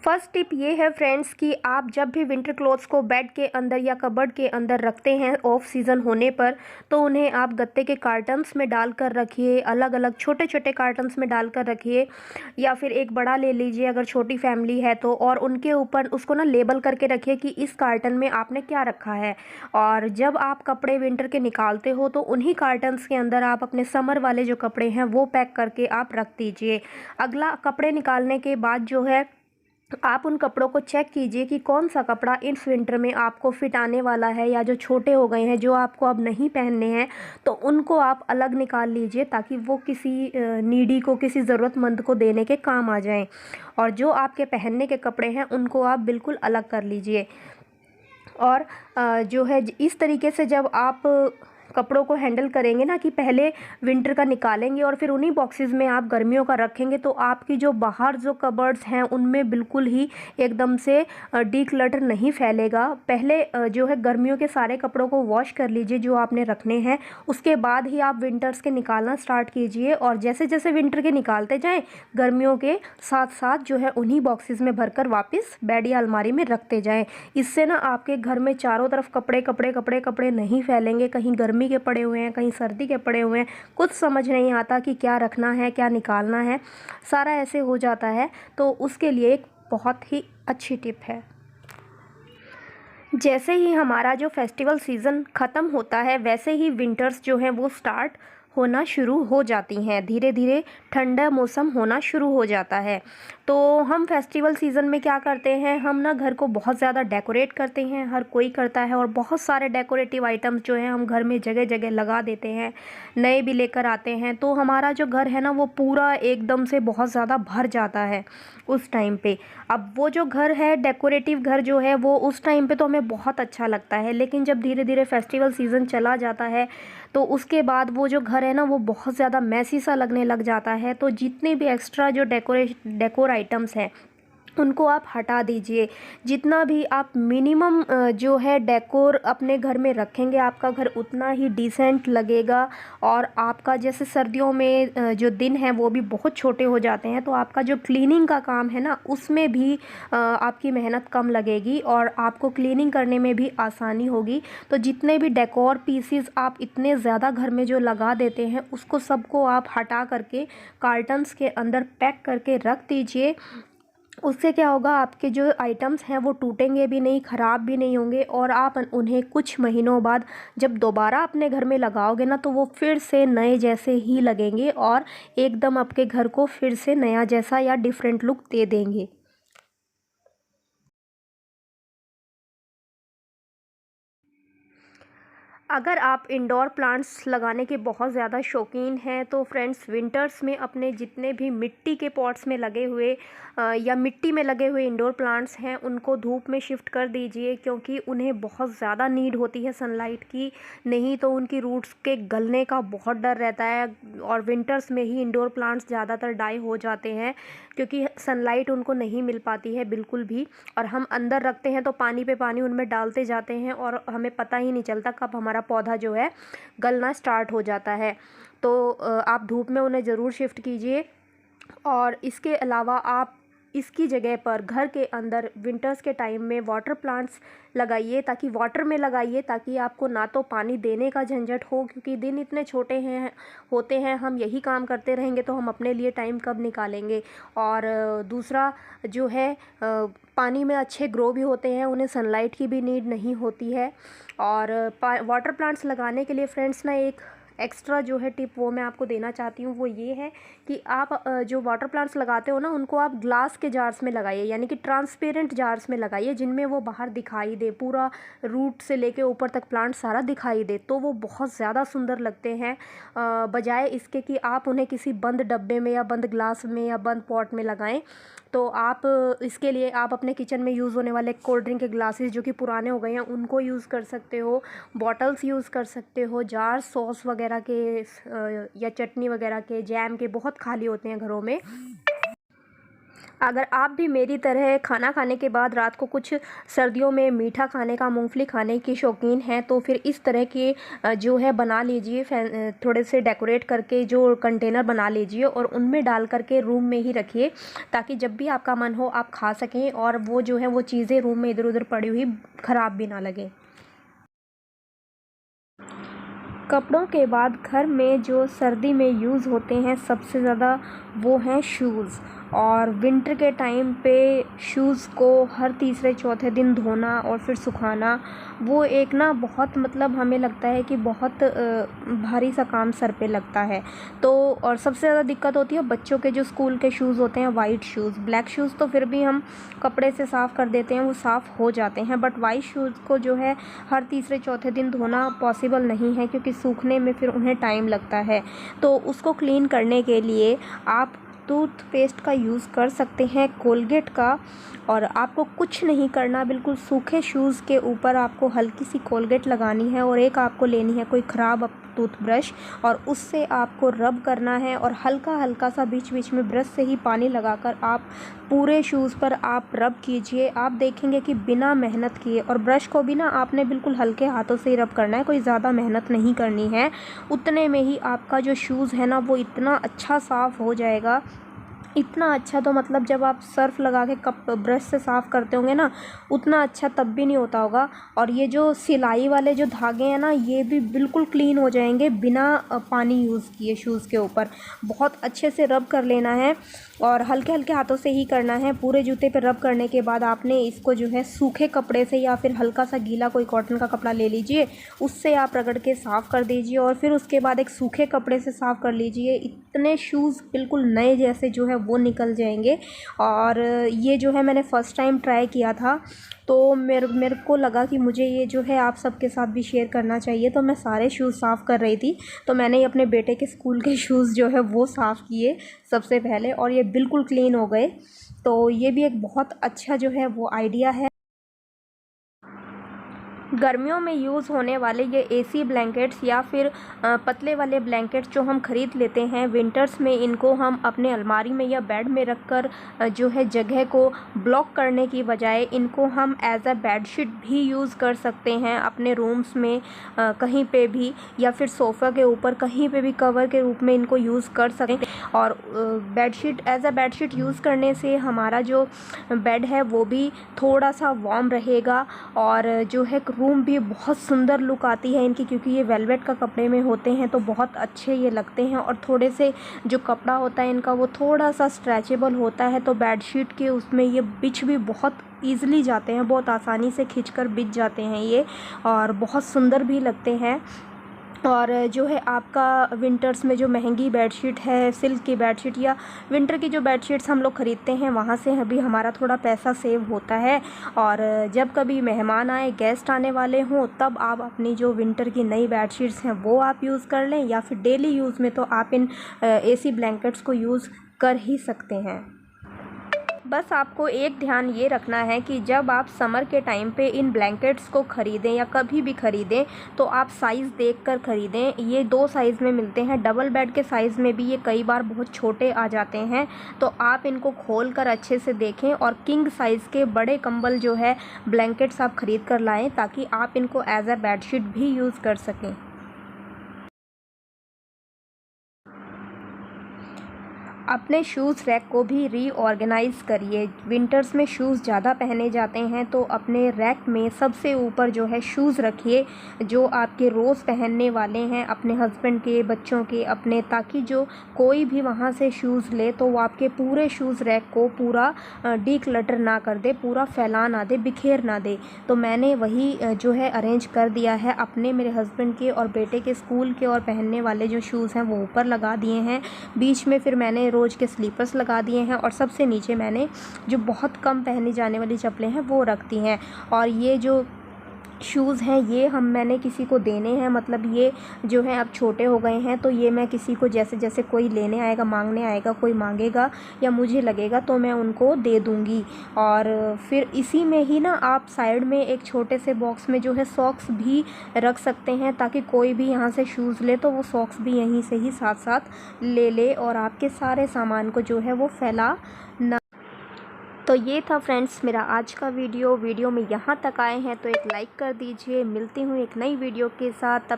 First tip ये है friends कि आप जब भी विंटर क्लोथ्स को बेड के अंदर या कबर्ड के अंदर रखते हैं ऑफ सीज़न होने पर, तो उन्हें आप गत्ते के कार्टन्स में डाल कर रखिए, अलग अलग छोटे छोटे कार्टन्स में डाल कर रखिए, या फिर एक बड़ा ले लीजिए अगर छोटी फैमिली है तो, और उनके ऊपर उसको ना लेबल करके रखिए कि इस कार्टन में आपने क्या रखा है। और जब आप कपड़े विंटर के निकालते हो तो उन्हीं कार्टन्स के अंदर आप अपने समर वाले जो कपड़े हैं वो पैक करके आप रख दीजिए। अगला, कपड़े निकालने के बाद जो है आप उन कपड़ों को चेक कीजिए कि कौन सा कपड़ा इस विंटर में आपको फिट आने वाला है, या जो छोटे हो गए हैं जो आपको अब नहीं पहनने हैं तो उनको आप अलग निकाल लीजिए ताकि वो किसी नीडी को, किसी ज़रूरतमंद को देने के काम आ जाएं। और जो आपके पहनने के कपड़े हैं उनको आप बिल्कुल अलग कर लीजिए। और जो है इस तरीके से जब आप कपड़ों को हैंडल करेंगे ना, कि पहले विंटर का निकालेंगे और फिर उन्हीं बॉक्सेस में आप गर्मियों का रखेंगे, तो आपकी जो बाहर जो कबर्ड्स हैं उनमें बिल्कुल ही एकदम से डीक्लटर नहीं फैलेगा। पहले जो है गर्मियों के सारे कपड़ों को वॉश कर लीजिए जो आपने रखने हैं, उसके बाद ही आप विंटर्स के निकालना स्टार्ट कीजिए। और जैसे जैसे विंटर के निकालते जाएँ, गर्मियों के साथ साथ जो है उन्हीं बॉक्सेस में भरकर वापस बेड या अलमारी में रखते जाएँ। इससे ना आपके घर में चारों तरफ कपड़े कपड़े कपड़े कपड़े नहीं फैलेंगे, कहीं गर्मी के पड़े हुए हैं, कहीं सर्दी के पड़े हुए हैं, कुछ समझ नहीं आता कि क्या रखना है क्या निकालना है, सारा ऐसे हो जाता है। तो उसके लिए एक बहुत ही अच्छी टिप है। जैसे ही हमारा जो फेस्टिवल सीज़न ख़त्म होता है वैसे ही विंटर्स जो हैं वो स्टार्ट होना शुरू हो जाती हैं, धीरे धीरे ठंडा मौसम होना शुरू हो जाता है। तो हम फेस्टिवल सीज़न में क्या करते हैं, हम ना घर को बहुत ज़्यादा डेकोरेट करते हैं, हर कोई करता है, और बहुत सारे डेकोरेटिव आइटम्स जो हैं हम घर में जगह जगह लगा देते हैं, नए भी लेकर आते हैं। तो हमारा जो घर है ना वो पूरा एकदम से बहुत ज़्यादा भर जाता है उस टाइम पे। अब वो जो घर है, डेकोरेटिव घर जो है, वो उस टाइम पे तो हमें बहुत अच्छा लगता है, लेकिन जब धीरे धीरे फेस्टिवल सीज़न चला जाता है तो उसके बाद वो जो घर है ना वो बहुत ज़्यादा मैसी सा लगने लग जाता है। तो जितने भी एक्स्ट्रा जो डेकोर आइटम्स हैं उनको आप हटा दीजिए। जितना भी आप मिनिमम जो है डेकोर अपने घर में रखेंगे, आपका घर उतना ही डिसेंट लगेगा। और आपका जैसे सर्दियों में जो दिन हैं वो भी बहुत छोटे हो जाते हैं, तो आपका जो क्लीनिंग का काम है ना उसमें भी आपकी मेहनत कम लगेगी और आपको क्लीनिंग करने में भी आसानी होगी। तो जितने भी डेकोर पीसीज आप इतने ज़्यादा घर में जो लगा देते हैं उसको सबको आप हटा करके कार्टन्स के अंदर पैक करके रख दीजिए। उससे क्या होगा, आपके जो आइटम्स हैं वो टूटेंगे भी नहीं, ख़राब भी नहीं होंगे, और आप उन्हें कुछ महीनों बाद जब दोबारा अपने घर में लगाओगे ना तो वो फिर से नए जैसे ही लगेंगे और एकदम आपके घर को फिर से नया जैसा या डिफरेंट लुक दे देंगे। अगर आप इंडोर प्लांट्स लगाने के बहुत ज़्यादा शौकीन हैं तो फ्रेंड्स, विंटर्स में अपने जितने भी मिट्टी के पॉट्स में लगे हुए या मिट्टी में लगे हुए इंडोर प्लांट्स हैं उनको धूप में शिफ्ट कर दीजिए, क्योंकि उन्हें बहुत ज़्यादा नीड होती है सनलाइट की, नहीं तो उनकी रूट्स के गलने का बहुत डर रहता है। और विंटर्स में ही इंडोर प्लांट्स ज़्यादातर डाई हो जाते हैं क्योंकि सनलाइट उनको नहीं मिल पाती है बिल्कुल भी, और हम अंदर रखते हैं तो पानी पे पानी उनमें डालते जाते हैं और हमें पता ही नहीं चलता कब हमारा पौधा जो है गलना स्टार्ट हो जाता है। तो आप धूप में उन्हें ज़रूर शिफ्ट कीजिए। और इसके अलावा आप इसकी जगह पर घर के अंदर विंटर्स के टाइम में वाटर प्लांट्स लगाइए, ताकि वाटर में लगाइए ताकि आपको ना तो पानी देने का झंझट हो, क्योंकि दिन इतने छोटे हैं होते हैं, हम यही काम करते रहेंगे तो हम अपने लिए टाइम कब निकालेंगे। और दूसरा जो है, पानी में अच्छे ग्रो भी होते हैं, उन्हें सनलाइट की भी नीड नहीं होती है। और वाटर प्लांट्स लगाने के लिए फ्रेंड्स ना एक एक्स्ट्रा जो है टिप वो मैं आपको देना चाहती हूँ, वो ये है कि आप जो वाटर प्लांट्स लगाते हो ना उनको आप ग्लास के जार्स में लगाइए, यानी कि ट्रांसपेरेंट जार्स में लगाइए जिनमें वो बाहर दिखाई दे, पूरा रूट से लेके ऊपर तक प्लांट सारा दिखाई दे, तो वो बहुत ज़्यादा सुंदर लगते हैं। बजाय इसके कि आप उन्हें किसी बंद डब्बे में या बंद ग्लास में या बंद पॉट में लगाएं। तो आप इसके लिए आप अपने किचन में यूज़ होने वाले कोल्ड ड्रिंक के ग्लासेस जो कि पुराने हो गए हैं उनको यूज़ कर सकते हो, बॉटल्स यूज़ कर सकते हो, जार सॉस वगैरह के या चटनी वगैरह के, जैम के बहुत खाली होते हैं घरों में, अगर आप भी मेरी तरह खाना खाने के बाद रात को कुछ सर्दियों में मीठा खाने का, मूंगफली खाने की शौकीन हैं, तो फिर इस तरह के जो है बना लीजिए, थोड़े से डेकोरेट करके जो कंटेनर बना लीजिए और उनमें डाल करके रूम में ही रखिए, ताकि जब भी आपका मन हो आप खा सकें और वो जो है वो चीज़ें रूम में इधर उधर पड़ी हुई ख़राब भी ना लगे। कपड़ों के बाद घर में जो सर्दी में यूज़ होते हैं सबसे ज़्यादा वो हैं शूज़। और विंटर के टाइम पे शूज़ को हर तीसरे चौथे दिन धोना और फिर सुखाना, वो एक ना बहुत मतलब हमें लगता है कि बहुत भारी सा काम सर पे लगता है। तो और सबसे ज़्यादा दिक्कत होती है बच्चों के जो स्कूल के शूज़ होते हैं, वाइट शूज़। ब्लैक शूज़ तो फिर भी हम कपड़े से साफ़ कर देते हैं, वो साफ़ हो जाते हैं, बट वाइट शूज़ को जो है हर तीसरे चौथे दिन धोना पॉसिबल नहीं है, क्योंकि सूखने में फिर उन्हें टाइम लगता है। तो उसको क्लीन करने के लिए आप टूथपेस्ट का यूज़ कर सकते हैं, कोलगेट का। और आपको कुछ नहीं करना, बिल्कुल सूखे शूज़ के ऊपर आपको हल्की सी कोलगेट लगानी है और एक आपको लेनी है कोई ख़राब टूथब्रश, और उससे आपको रब करना है और हल्का हल्का सा बीच बीच में ब्रश से ही पानी लगाकर आप पूरे शूज़ पर आप रब कीजिए। आप देखेंगे कि बिना मेहनत किए, और ब्रश को भी ना आपने बिल्कुल हल्के हाथों से ही रब करना है, कोई ज़्यादा मेहनत नहीं करनी है। उतने में ही आपका जो शूज़ है ना वो इतना अच्छा साफ़ हो जाएगा, इतना अच्छा, तो मतलब जब आप सर्फ़ लगा के कप ब्रश से साफ़ करते होंगे ना, उतना अच्छा तब भी नहीं होता होगा। और ये जो सिलाई वाले जो धागे हैं ना, ये भी बिल्कुल क्लीन हो जाएंगे बिना पानी यूज़ किए शूज़ के ऊपर। बहुत अच्छे से रब कर लेना है और हल्के हल्के हाथों से ही करना है। पूरे जूते पे रब करने के बाद आपने इसको जो है सूखे कपड़े से या फिर हल्का सा गीला कोई कॉटन का कपड़ा ले लीजिए, उससे आप रगड़ के साफ़ कर दीजिए और फिर उसके बाद एक सूखे कपड़े से साफ़ कर लीजिए। इतने शूज़ बिल्कुल नए जैसे जो है वो निकल जाएंगे। और ये जो है मैंने फ़र्स्ट टाइम ट्राई किया था, तो मेरे को लगा कि मुझे ये जो है आप सबके साथ भी शेयर करना चाहिए। तो मैं सारे शूज़ साफ़ कर रही थी, तो मैंने अपने बेटे के स्कूल के शूज़ जो है वो साफ़ किए सबसे पहले, और ये बिल्कुल क्लीन हो गए। तो ये भी एक बहुत अच्छा जो है वो आइडिया है। गर्मियों में यूज़ होने वाले ये एसी ब्लैंकेट्स या फिर पतले वाले ब्लैंकेट्स जो हम ख़रीद लेते हैं विंटर्स में, इनको हम अपने अलमारी में या बेड में रख कर जो है जगह को ब्लॉक करने की बजाय इनको हम एज अ बेडशीट भी यूज़ कर सकते हैं अपने रूम्स में, कहीं पे भी, या फिर सोफ़ा के ऊपर कहीं पे भी कवर के रूप में इनको यूज़ कर सकते हैं। और bedsheet as a bedsheet use करने से हमारा जो बेड है वो भी थोड़ा सा वार्म रहेगा, और जो है रूम भी बहुत सुंदर लुक आती है इनकी, क्योंकि ये वेलवेट का कपड़े में होते हैं तो बहुत अच्छे ये लगते हैं। और थोड़े से जो कपड़ा होता है इनका वो थोड़ा सा स्ट्रेचेबल होता है, तो बेडशीट के उसमें ये बिछ भी बहुत ईज़िली जाते हैं, बहुत आसानी से खींचकर बिछ जाते हैं ये, और बहुत सुंदर भी लगते हैं। और जो है आपका विंटर्स में जो महंगी बेडशीट है, सिल्क की बेडशीट या विंटर की जो बेडशीट्स हम लोग ख़रीदते हैं, वहाँ से अभी हमारा थोड़ा पैसा सेव होता है। और जब कभी मेहमान आए, गेस्ट आने वाले हों, तब आप अपनी जो विंटर की नई बेडशीट्स हैं वो आप यूज़ कर लें, या फिर डेली यूज़ में तो आप इन एसी ब्लैंकेट्स को यूज़ कर ही सकते हैं। बस आपको एक ध्यान ये रखना है कि जब आप समर के टाइम पे इन ब्लैंकेट्स को ख़रीदें या कभी भी ख़रीदें, तो आप साइज़ देखकर ख़रीदें। ये 2 साइज़ में मिलते हैं, डबल बेड के साइज़ में भी ये कई बार बहुत छोटे आ जाते हैं, तो आप इनको खोल कर अच्छे से देखें और किंग साइज़ के बड़े कंबल जो है ब्लैंकेट्स आप ख़रीद कर लाएँ, ताकि आप इनको एज अ बेडशीट भी यूज़ कर सकें। अपने शूज़ रैक को भी रीऑर्गेनाइज़ करिए। विंटर्स में शूज़ ज़्यादा पहने जाते हैं, तो अपने रैक में सबसे ऊपर जो है शूज़ रखिए, जो आपके रोज़ पहनने वाले हैं, अपने हस्बैंड के, बच्चों के, अपने, ताकि जो कोई भी वहाँ से शूज़ ले तो वो आपके पूरे शूज़ रैक को पूरा डीक्लटर ना कर दे, पूरा फैला ना दे, बिखेर ना दे। तो मैंने वही जो है अरेंज कर दिया है। अपने, मेरे हस्बैंड के और बेटे के स्कूल के और पहनने वाले जो शूज़ हैं वो ऊपर लगा दिए हैं। बीच में फिर मैंने रोज़ के स्लीपर्स लगा दिए हैं, और सबसे नीचे मैंने जो बहुत कम पहनी जाने वाली चप्पलें हैं वो रख दी हैं। और ये जो शूज़ हैं ये मैंने किसी को देने हैं, मतलब ये जो है अब छोटे हो गए हैं, तो ये मैं किसी को, जैसे जैसे कोई लेने आएगा, मांगने आएगा, कोई मांगेगा या मुझे लगेगा तो मैं उनको दे दूँगी। और फिर इसी में ही ना आप साइड में एक छोटे से बॉक्स में जो है सॉक्स भी रख सकते हैं, ताकि कोई भी यहाँ से शूज़ ले तो वो सॉक्स भी यहीं से ही साथ साथ ले ले, और आपके सारे सामान को जो है वो फैला ना। तो ये था फ्रेंड्स मेरा आज का वीडियो में यहाँ तक आए हैं तो एक लाइक कर दीजिए। मिलती हूँ एक नई वीडियो के साथ। तब